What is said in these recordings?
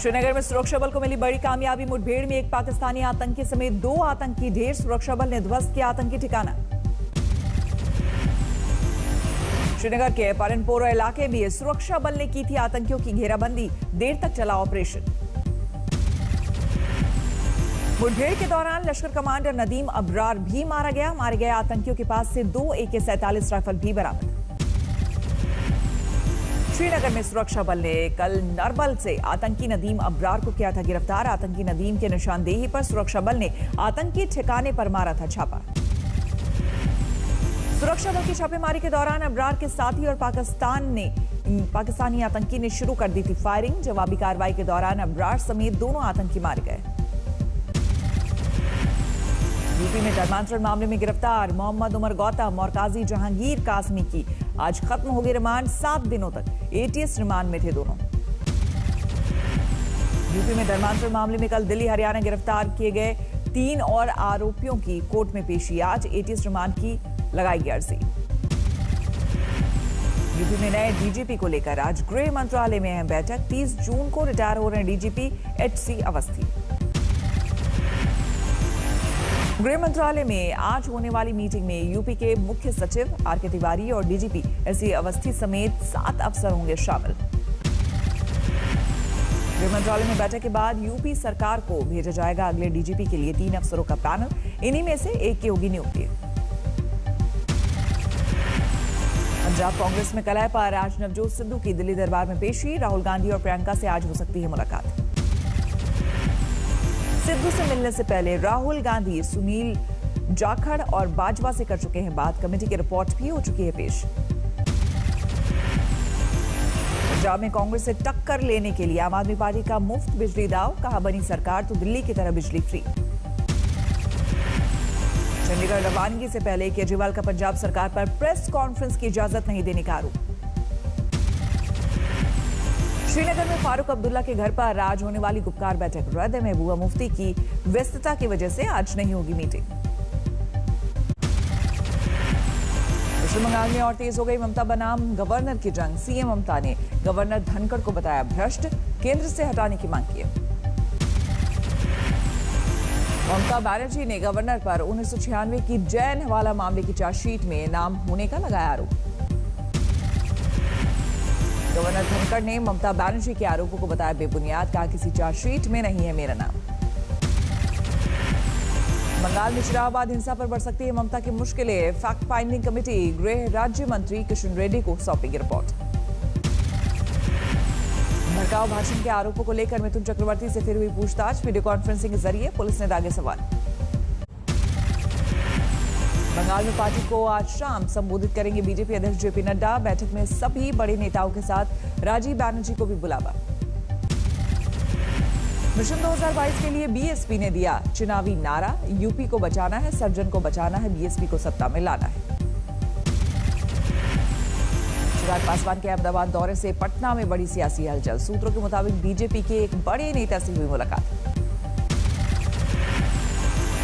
श्रीनगर में सुरक्षा बल को मिली बड़ी कामयाबी। मुठभेड़ में एक पाकिस्तानी आतंकी समेत 2 आतंकी ढेर। सुरक्षा बल ने ध्वस्त किया आतंकी ठिकाना। श्रीनगर के परनपोरा इलाके में सुरक्षा बल ने की थी आतंकियों की घेराबंदी। देर तक चला ऑपरेशन। मुठभेड़ के दौरान लश्कर कमांडर नदीम अबरार भी मारा गया। मारे गए आतंकियों के पास से 2 AK-47 राइफल भी बरामद। श्रीनगर में सुरक्षा बल ने कल नरबल से आतंकी नदीम अबरार को किया था गिरफ्तार। आतंकी नदीम के निशानदेही पर सुरक्षा बल ने आतंकी ठिकाने पर मारा था छापा। सुरक्षा बल की छापेमारी के दौरान अबरार के साथी और पाकिस्तानी आतंकी ने शुरू कर दी थी फायरिंग। जवाबी कार्रवाई के दौरान अबरार समेत दोनों आतंकी मारे गए। यूपी में धर्मांतरण मामले में गिरफ्तार मोहम्मद उमर गौतम और काजी जहांगीर कासमी की आज खत्म होगी रिमांड। 7 दिनों तक ATS रिमांड में थे दोनों। यूपी में धर्मांतरण मामले में कल दिल्ली हरियाणा गिरफ्तार किए गए 3 और आरोपियों की कोर्ट में पेशी। आज ATS रिमांड की लगाई अर्जी। यूपी में नए DGP को लेकर आज गृह मंत्रालय में अहम बैठक। 30 जून को रिटायर हो रहे DGP HC अवस्थी। गृह मंत्रालय में आज होने वाली मीटिंग में यूपी के मुख्य सचिव RK तिवारी और DGP SC अवस्थी समेत 7 अफसर होंगे शामिल। गृह मंत्रालय में बैठक के बाद यूपी सरकार को भेजा जाएगा अगले DGP के लिए 3 अफसरों का पैनल। इन्हीं में से एक की होगी नियुक्ति। पंजाब कांग्रेस में कलह पर आज नवजोत सिद्धू की दिल्ली दरबार में पेशी। राहुल गांधी और प्रियंका से आज हो सकती है मुलाकात। सिद्धू से मिलने से पहले राहुल गांधी सुनील जाखड़ और बाजवा से कर चुके हैं बात। कमेटी की रिपोर्ट भी हो चुकी है पेश। पंजाब में कांग्रेस से टक्कर लेने के लिए आम आदमी पार्टी का मुफ्त बिजली दाव। कहा बनी सरकार तो दिल्ली की तरह बिजली फ्री। चंडीगढ़ रवानगी से पहले केजरीवाल का पंजाब सरकार पर प्रेस कॉन्फ्रेंस की इजाजत नहीं देने का आरोप। श्रीनगर में फारूक अब्दुल्ला के घर पर आज होने वाली गुपकार बैठक रद्द। महबूबा मुफ्ती की व्यस्तता की वजह से आज नहीं होगी मीटिंग। पश्चिम बंगाल में और तेज हो गई ममता बनाम गवर्नर की जंग। CM ममता ने गवर्नर धनखड़ को बताया भ्रष्ट। केंद्र से हटाने की मांग की। ममता बनर्जी ने गवर्नर पर 1996 की जैन हवाला मामले की चार्जशीट में नाम होने का लगाया आरोप। गवर्नर धनखड़ ने ममता बनर्जी के आरोपों को बताया बेबुनियाद। कहा किसी चार्जशीट में नहीं है मेरा नाम। बंगाल में चिराबाद हिंसा पर बढ़ सकती है ममता की मुश्किलें। फैक्ट फाइंडिंग कमेटी गृह राज्य मंत्री किशन रेड्डी को सौंपेगी रिपोर्ट। भड़काऊ भाषण के आरोपों को लेकर मिथुन चक्रवर्ती से फिर हुई पूछताछ। वीडियो कॉन्फ्रेंसिंग के जरिए पुलिस ने दागे सवाल। बंगाल में पार्टी को आज शाम संबोधित करेंगे बीजेपी अध्यक्ष JP नड्डा। बैठक में सभी बड़े नेताओं के साथ राजीव बैनर्जी को भी बुलावा। मिशन 2022 के लिए BSP ने दिया चुनावी नारा। यूपी को बचाना है, सर्जन को बचाना है, BSP को सत्ता में लाना है। चिराग पासवान के अहमदाबाद दौरे से पटना में बड़ी सियासी हलचल। सूत्रों के मुताबिक बीजेपी के एक बड़े नेता से हुई मुलाकात।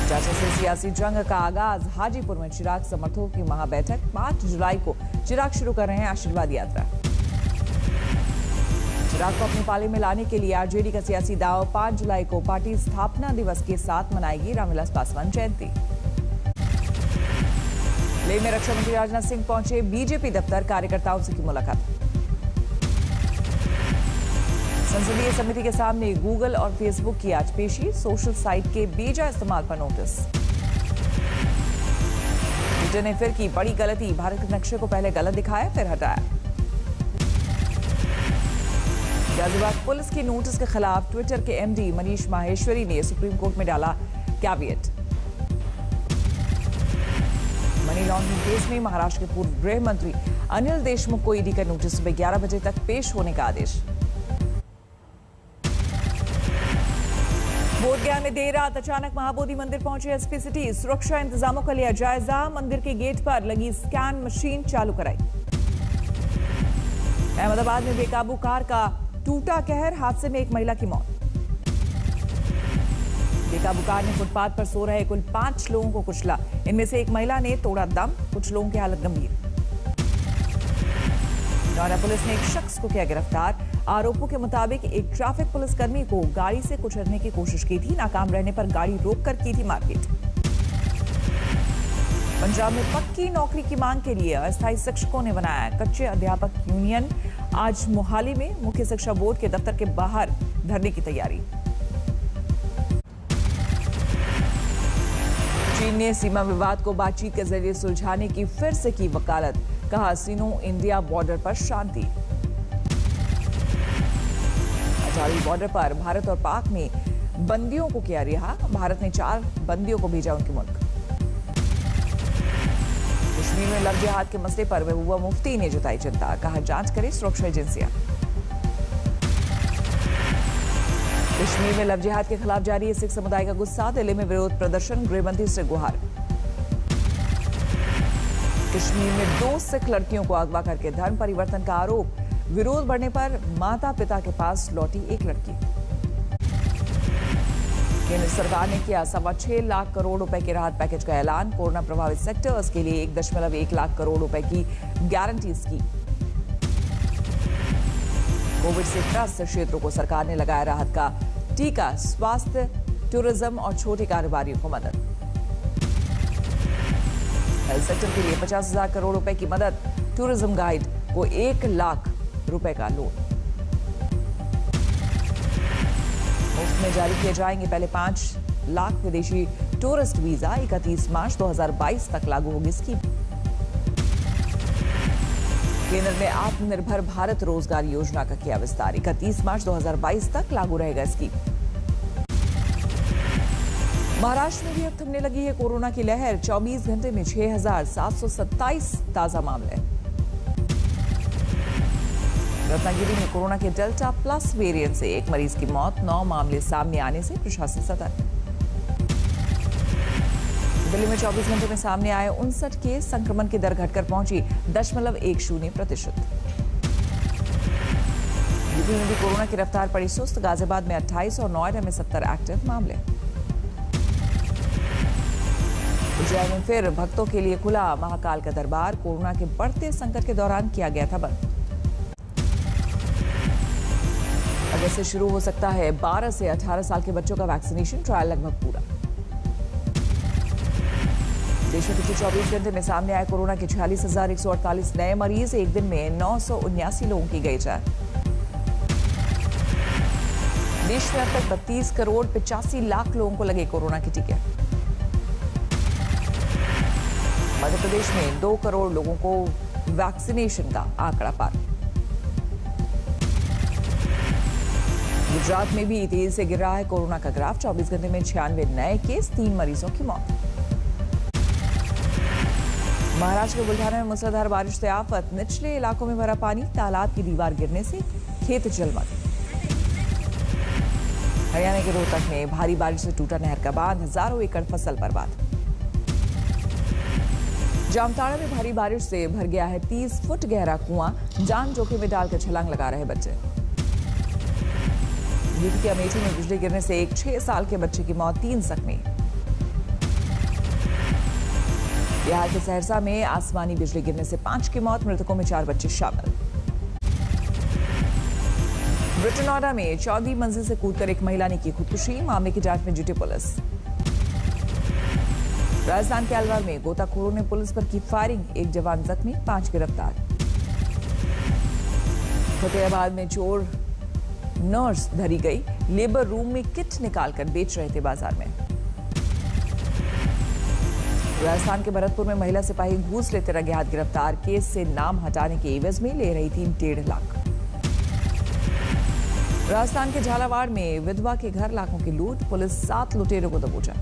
चाचा से सियासी जंग का आगाज। हाजीपुर में चिराग समर्थकों की महाबैठक। 5 जुलाई को चिराग शुरू कर रहे हैं आशीर्वाद यात्रा। चिराग को अपने पाले में लाने के लिए RJD का सियासी दाव। 5 जुलाई को पार्टी स्थापना दिवस के साथ मनाएगी रामविलास पासवान जयंती। लेह में रक्षा मंत्री राजनाथ सिंह पहुंचे बीजेपी दफ्तर। कार्यकर्ताओं से की मुलाकात। संसदीय समिति के सामने गूगल और फेसबुक की आज पेशी। सोशल साइट के बेजा इस्तेमाल पर नोटिस। ट्विटर ने फिर की बड़ी गलती। भारत के नक्शे को पहले गलत दिखाया फिर हटाया। गाजियाबाद पुलिस की नोटिस के खिलाफ ट्विटर के MD मनीष माहेश्वरी ने सुप्रीम कोर्ट में डाला कैविएट। मनी लॉन्ड्रिंग केस में महाराष्ट्र के पूर्व गृह मंत्री अनिल देशमुख को ईडी का नोटिस सुबह 11 बजे तक पेश होने का आदेश। बोधगया में देर रात अचानक महाबोधि मंदिर पहुंचे SP सिटी। सुरक्षा इंतजामों का लिया जायजा। मंदिर के गेट पर लगी स्कैन मशीन चालू कराई। अहमदाबाद में बेकाबू कार का टूटा कहर। हादसे में एक महिला की मौत। बेकाबू कार ने फुटपाथ पर सो रहे कुल 5 लोगों को कुचला। इनमें से एक महिला ने तोड़ा दम। कुछ लोगों की हालत गंभीर। नोएडा पुलिस ने एक शख्स को किया गिरफ्तार। आरोपों के मुताबिक एक ट्रैफिक पुलिसकर्मी को गाड़ी से कुचलने की कोशिश की थी। नाकाम रहने पर गाड़ी रोककर की थी मारपीट। पंजाब में पक्की नौकरी की मांग के लिए अस्थायी शिक्षकों ने बनाया कच्चे अध्यापक यूनियन। आज मोहाली में मुख्य शिक्षा बोर्ड के दफ्तर के बाहर धरने की तैयारी। चीन ने सीमा विवाद को बातचीत के जरिए सुलझाने की फिर से की वकालत। कहा सीनो इंडिया बॉर्डर पर शांति। अटारी बॉर्डर पर भारत और पाक में बंदियों को किया रिहा। भारत ने 4 बंदियों को भेजा उनके मुल्क। कश्मीर में लव जिहाद के मसले पर महबूबा मुफ्ती ने जताई चिंता। कहा जांच करें सुरक्षा एजेंसियां। कश्मीर में लव जिहाद के खिलाफ जारी है सिख समुदाय का गुस्सा। दिल्ली में विरोध प्रदर्शन, गृहमंत्री से गुहार। कश्मीर में 2 सिख लड़कियों को अगवा करके धर्म परिवर्तन का आरोप। विरोध बढ़ने पर माता पिता के पास लौटी एक लड़की। केंद्र सरकार ने किया 6.25 लाख करोड़ रुपए के राहत पैकेज का ऐलान। कोरोना प्रभावित सेक्टर्स के लिए 1.1 लाख करोड़ रुपए की गारंटी स्कीम। कोविड से त्रस्त क्षेत्रों को सरकार ने लगाया राहत का टीका। स्वास्थ्य, टूरिज्म और छोटे कारोबारियों को मदद। हेल्थ सेक्टर के लिए 50,000 करोड़ रुपए की मदद। टूरिज्म गाइड को 1 लाख रुपए का लोन। मुफ्त में जारी किए जाएंगे पहले 5 लाख विदेशी टूरिस्ट वीजा। 31 मार्च 2022 तक लागू होगी स्कीम। केंद्र ने आत्मनिर्भर भारत रोजगार योजना का किया विस्तार। 31 मार्च 2022 तक लागू रहेगा स्कीम। महाराष्ट्र में भी अब थमने लगी है कोरोना की लहर। 24 घंटे में 6,727 ताजा मामले। रत्नागिरी में कोरोना के डेल्टा प्लस वेरिएंट से एक मरीज की मौत। 9 मामले सामने आने से प्रशासन सतर्क। दिल्ली में 24 घंटे में सामने आए 59 केस। संक्रमण की दर घटकर पहुंची 0.10%। यूपी में भी कोरोना की रफ्तार पड़ी सुस्त। गाजियाबाद में 28 और नोएडा में 70 एक्टिव मामले। उज्जैन में फिर भक्तों के लिए खुला महाकाल का दरबार। कोरोना के बढ़ते संकट के दौरान किया गया था बंद। अगस्त से शुरू हो सकता है 12 से 18 साल के बच्चों का वैक्सीनेशन। ट्रायल लगभग पूरा। देश में पिछले 24 घंटे में सामने आए कोरोना के 46,148 नए मरीज। एक दिन में 979 लोगों की गई जान। देश में अब तक 32 करोड़ 85 लाख लोगों को लगे कोरोना के टीके। मध्य प्रदेश में 2 करोड़ लोगों को वैक्सीनेशन का आंकड़ा पार। गुजरात में भी तेजी से गिर रहा है कोरोना का ग्राफ। 24 घंटे में 96 नए केस, 3 मरीजों की मौत। महाराष्ट्र के बुल्ढाना में मूसलाधार बारिश से आफत। निचले इलाकों में भरा पानी। तालाब की दीवार गिरने से खेत जलमग्न। हरियाणा के रोहतक में भारी बारिश से टूटा नहर का बांध। हजारों एकड़ फसल बर्बाद। जामताड़ा में भारी बारिश से भर गया है 30 फुट गहरा कुआं। जान जोखिम में डालकर छलांग लगा रहे बच्चे। यूपी के अमेठी में बिजली गिरने से एक 6 साल के बच्चे की मौत, 3 जख्मी। बिहार के सहरसा में आसमानी बिजली गिरने से 5 की मौत। मृतकों में 4 बच्चे शामिल। ब्रिटेनोडा में 14वीं मंजिल से कूदकर एक महिला ने की खुदकुशी। मामले की जांच में जुटी पुलिस। राजस्थान के अलवर में गोताखोरों ने पुलिस पर की फायरिंग। 1 जवान जख्मी, 5 गिरफ्तार। फतेहाबाद में चोर नर्स धरी गई। लेबर रूम में किट निकालकर बेच रहे थे बाजार में। राजस्थान के भरतपुर में महिला सिपाही घूस लेते रंगे हाथ गिरफ्तार। केस से नाम हटाने के एवज में ले रही थी 1.5 लाख। राजस्थान के झालावाड़ में विधवा के घर लाखों की लूट। पुलिस 7 लुटेरों को दबोचा।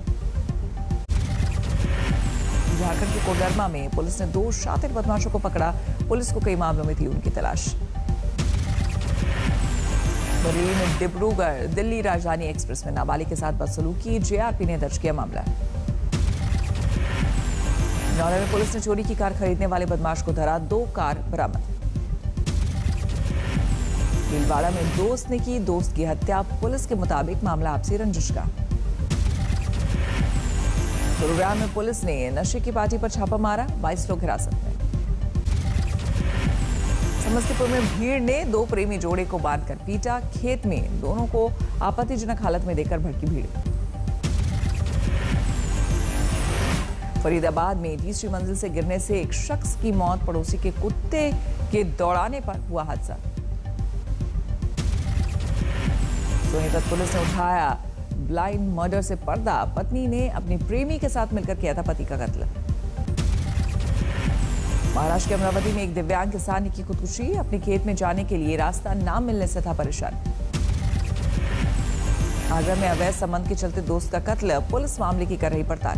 झारखंड के कोडरमा में पुलिस ने 2 शातिर बदमाशों को पकड़ा। पुलिस को कई मामलों में थी उनकी तलाश। बरेली में डिब्रूगढ़ दिल्ली राजधानी एक्सप्रेस में नाबालिग के साथ बदसलूकी। जेआरपी ने दर्ज किया मामला। नौरा में पुलिस ने चोरी की कार खरीदने वाले बदमाश को धरा। 2 कार बरामद। भीलवाड़ा में दोस्त ने की दोस्त की हत्या। पुलिस के मुताबिक मामला आपसी रंजिश का। गुरुग्राम में पुलिस ने नशे की पार्टी पर छापा मारा। 22 लोग हिरासत में। समस्तीपुर में भीड़ ने दो प्रेमी जोड़े को बांधकर पीटा। खेत में दोनों को आपत्तिजनक हालत में देखकर भड़की भीड़। फरीदाबाद में तीसरी मंजिल से गिरने से एक शख्स की मौत, पड़ोसी के कुत्ते के दौड़ाने पर हुआ हादसा। सोनीपत पुलिस ने उठाया ब्लाइंड मर्डर से पर्दा, पत्नी ने अपनी प्रेमी के साथ मिलकर किया था पति का कत्ल। महाराष्ट्र के अमरावती में एक दिव्यांग किसान ने की खुदकुशी, अपने खेत में जाने के लिए रास्ता ना मिलने से था परेशान। आगरा में अवैध संबंध के चलते दोस्त का कत्ल, पुलिस मामले की कर रही पड़ताल।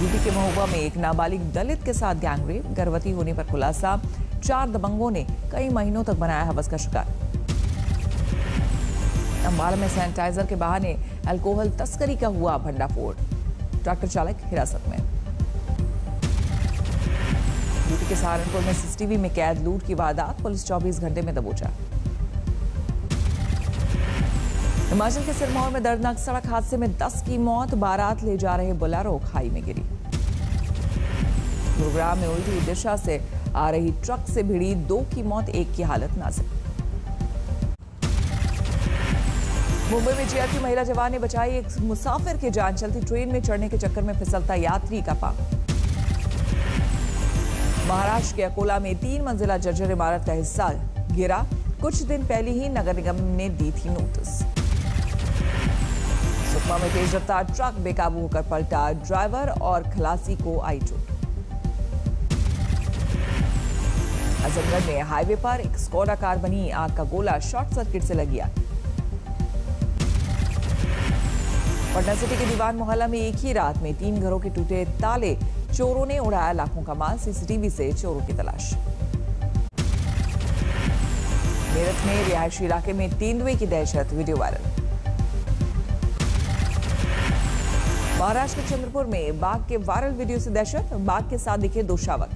यूपी के महोबा में एक नाबालिग दलित के साथ गैंगरेप, गर्भवती होने पर खुलासा। 4 दबंगों ने कई महीनों तक बनाया हवस का शिकार। अंबाला में सैनिटाइजर के बहाने अल्कोहल तस्करी का हुआ भंडाफोड़, ट्रैक्टर चालक हिरासत में। यूपी के सहारनपुर में सीसीटीवी में कैद लूट की वारदात, पुलिस 24 घंटे में दबोचा। हिमाचल के सिरमौर में दर्दनाक सड़क हादसे में 10 की मौत, बारात ले जा रहे बोलेरो खाई में गिरी। गुरुग्राम में उल्टी दिशा से आ रही ट्रक से भिड़ी 2 की मौत, 1 की हालत नाजुक। मुंबई में जीआरपी महिला जवान ने बचाई एक मुसाफिर की जान, चलती ट्रेन में चढ़ने के चक्कर में फिसलता यात्री का पांव। महाराष्ट्र के अकोला में 3 मंजिला जर्जर इमारत का हिस्सा गिरा, कुछ दिन पहले ही नगर निगम ने दी थी नोटिस। सुकमा में तेज रफ्तार ट्रक बेकाबू होकर पलटा, ड्राइवर और खलासी को आई चोट। आजमगढ़ में हाईवे पर एक स्कोडा कार बनी आग का गोला, शॉर्ट सर्किट से लग गया। पटना सिटी के दीवान मोहल्ला में एक ही रात में 3 घरों के टूटे ताले, चोरों ने उड़ाया लाखों का माल, सीसीटीवी से चोरों की तलाश। मेरठ में रिहायशी इलाके में तेंदुए की दहशत, वीडियो वायरल। महाराष्ट्र के चंद्रपुर में बाघ के वायरल वीडियो से दहशत, बाघ के साथ दिखे 2 शावक।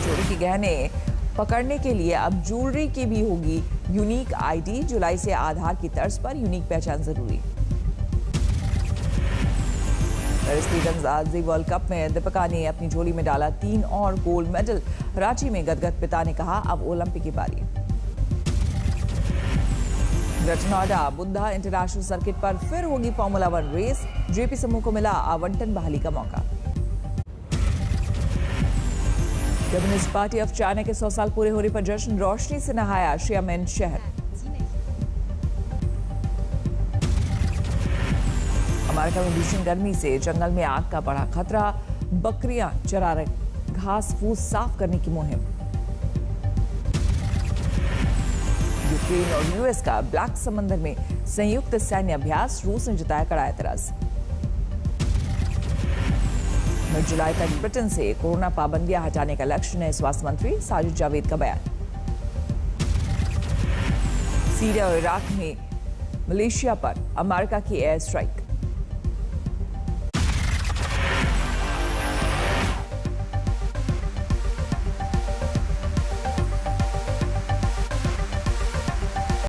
चोरी के गहने पकड़ने के लिए अब ज्वेलरी की भी होगी यूनिक आईडी, जुलाई से आधार की तर्ज पर यूनिक पहचान जरूरी। तीरंदाजी वर्ल्ड कप में दीपिका ने अपनी झोली में डाला 3 और गोल्ड मेडल, रांची में गदगद पिता ने कहा अब ओलंपिक की बारी। Greater Noida Buddha international circuit पर फिर होगी फॉर्मूला 1 रेस, जेपी समूह को मिला आवंटन बहाली का मौका। कम्युनिस्ट पार्टी ऑफ चाइना के 100 साल पूरे होने पर जश्न, रोशनी से नहाया शियामेन शहर। अमेरिका में भीषण गर्मी से जंगल में आग का बड़ा खतरा, बकरियां चरा रही, घास फूस साफ करने की मुहिम। यूक्रेन और यूएस का ब्लैक समंदर में संयुक्त सैन्य अभ्यास, रूस ने जताया कड़ा एतराज। मिड जुलाई तक ब्रिटेन से कोरोना पाबंदियां हटाने का लक्ष्य, नए स्वास्थ्य मंत्री साजिद जावेद का बयान। सीरिया और इराक में मलेशिया पर अमेरिका की एयर स्ट्राइक।